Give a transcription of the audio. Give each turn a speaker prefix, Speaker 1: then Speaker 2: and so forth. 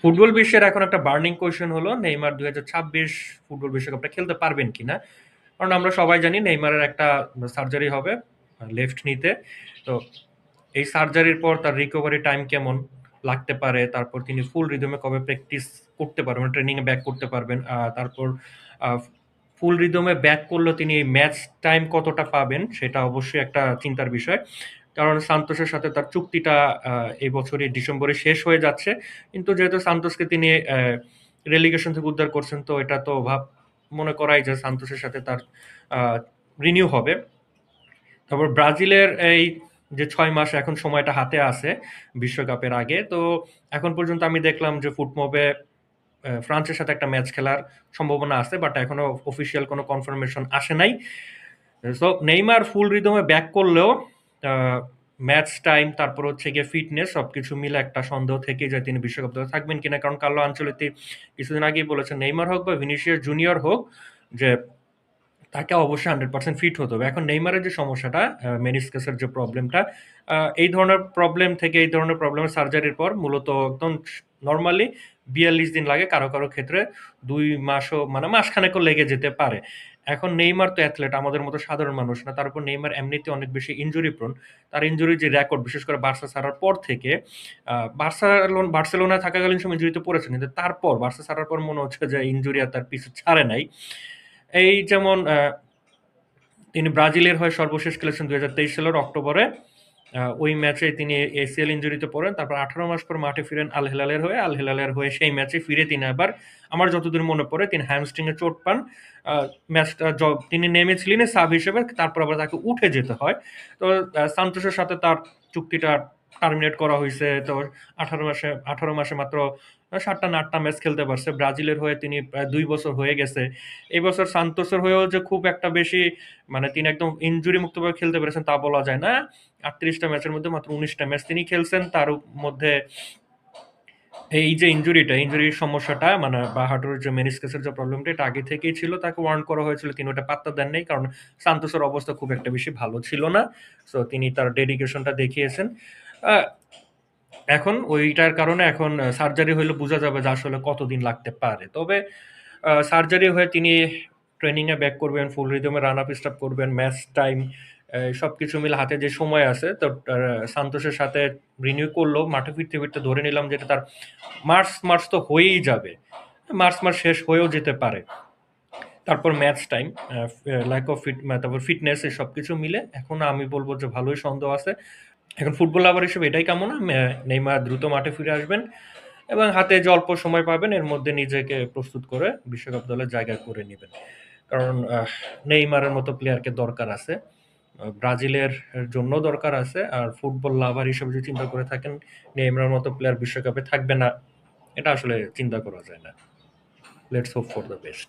Speaker 1: Football বিশ্বের এখন একটা বার্নিং কোয়েশ্চেন হলো নেইমার 2026 ফুটবল বিশ্বকাপটা খেলতে পারবেন কিনা। কারণ আমরা সবাই জানি নেইমারের একটা সার্জারি হবে লেফট নিতে। তো এই সার্জারির পর তার রিকভারি টাইম কেমন লাগতে পারে, তারপর তিনি ফুল রিদমে কবে প্র্যাকটিস করতে পারবেন, ট্রেনিং এ ব্যাক করতে পারবেন, তারপর ফুল রিদমে ব্যাক করলেও তিনি ম্যাচ টাইম কতটা পাবেন সেটা অবশ্যই একটা চিন্তার বিষয়। কারণ সান্তোসের সাথে তার চুক্তিটা এই বছরই ডিসেম্বরে শেষ হয়ে যাচ্ছে, কিন্তু যেহেতু সান্তোসকে তিনি রেলিগেশন থেকে উদ্ধার করছেন, তো এটা তো মনে করাই যে সান্তোসের সাথে তার রিনিউ হবে। তারপর ব্রাজিলের এই যে 6 মাস এখন সময়টা হাতে আছে বিশ্বকাপের আগে, তো এখন পর্যন্ত আমি দেখলাম যে ফুটমবে ফ্রান্সের সাথে একটা ম্যাচ খেলার সম্ভাবনা আছে, বাট এখনো অফিসিয়াল কোনো কনফার্মেশন আসে নাই। সো নেইমার ফুল রিদমে ব্যাক করলেও ম্যাচ টাইম, তারপর হচ্ছে গিয়ে ফিটনেস, সবকিছু মিলে একটা সন্দেহ থেকে যায় তিনি বিশ্বকাপ দলে থাকবেন কিনা। কারণ কার্লো আনচেলত্তি কিছুদিন আগেই বলেছেন নেইমার হোক বা ভিনিসিয়াস জুনিয়র হোক, যে তাকে অবশ্যই 100% ফিট হতে হবে। এখন নেইমারের যে সমস্যাটা, মেনিসকাসের যে প্রবলেমটা, এই ধরনের প্রবলেম থেকে, এই ধরনের প্রবলেমের সার্জারির পর মূলত একদম নর্মালি 42 দিন লাগে, কারো কারো ক্ষেত্রে 2 মাসও, মানে মাসখানেকও লেগে যেতে পারে। এখন নেইমার তো অ্যাথলেট, আমাদের মতো সাধারণ মানুষ না। তার উপর নেইমার এমনিতে অনেক বেশি ইনজুরি প্রোন। তার ইনজুরির যে রেকর্ড, বিশেষ করে বার্সা ছাড়ার পর থেকে, বার্সেলোনায় থাকাকালীন সময় ইনজুরিতে পড়েছেন, কিন্তু তারপর বার্সা ছাড়ার পর মনে হচ্ছে যে ইনজুরি আর তার পিছু ছাড়ে নাই। এই যেমন তিনি ব্রাজিলের হয়ে সর্বশেষ খেলেছেন 2023 সালের অক্টোবরে। ওই ম্যাচে তিনি এসিএল ইনজুরিতে পড়েন, তারপর 18 মাস পর মাঠে ফিরেন আল হেলালের হয়ে। আল হেলালের হয়ে সেই ম্যাচে ফিরে তিনি আবার, আমার যতদূর মনে পড়ে, তিনি হ্যামস্ট্রিং এ চোট পান। ম্যাচটা তিনি নেমেছিলেন সাব হিসেবে, তারপর আবার তাকে উঠে যেতে হয়। তো সান্তোসের সাথে তার চুক্তিটা টার্মিনেট করা হয়েছে। তো 18 মাসে মাত্র 7টা না 8টা ম্যাচ খেলতে পারছে। ব্রাজিলের হয়ে তিনি প্রায় 2 বছর হয়ে গেছে। এই বছর সান্তোসের হয়েও যে খুব একটা বেশি, মানে তিনি একদম ইনজুরি মুক্তভাবে খেলতে পেরেছেন তা বলা যায় না। 38টা ম্যাচের মধ্যে মাত্র 19টা ম্যাচ তিনি খেলছেন। তার মধ্যে এই যে ইনজুরির সমস্যাটা, মানে বা হাঁটুর যে মেনিসকাসের যে প্রবলেমটা, এটা আগে থেকেই ছিল। তাকে ওয়ার্ন করা হয়েছিল, তিনি ওটা পাত্তা দেন নাই, কারণ সান্তোসের অবস্থা খুব একটা বেশি ভালো ছিল না। সো তিনি তার ডেডিকেশনটা দেখিয়েছেন। আহ, এখন ওইটার কারণে এখন সার্জারি হইলে বোঝা যাবে যে আসলে কতদিন লাগতে পারে। তবে সার্জারি হয়ে তিনি ট্রেনিং এ ব্যাক করবেন, ফুল রিদমে রান আপ স্টাপ করবেন, ম্যাচ টাইম সবকিছু মিলে হাতে যে সময় আছে, তো সান্তোসের সাথে রিনিউ করলো, মাঠে ফিরতে ফিরতে ধরে নিলাম যেটা তার মার্চ তো হয়েই যাবে, মার্চ শেষ হয়েও যেতে পারে। তারপর ম্যাচ টাইম, ল্যাক অফ তারপর ফিটনেস, এই সবকিছু মিলে এখন আমি বলবো যে ভালোই সন্দেহ আছে। এখন ফুটবল লাভার হিসেবে এটাই কামনা, নেইমার দ্রুত মাঠে ফিরে আসবেন এবং হাতে যে অল্প সময় পাবেন এর মধ্যে নিজেকে প্রস্তুত করে বিশ্বকাপ দলের জায়গা করে নেবেন। কারণ নেইমারের মতো প্লেয়ারকে দরকার আছে, ব্রাজিলের জন্য দরকার আছে। আর ফুটবল লাভার হিসেবে যদি চিন্তা করে থাকেন, নেইমারের মতো প্লেয়ার বিশ্বকাপে থাকবে না, এটা আসলে চিন্তা করা যায় না। Let's hope for the best.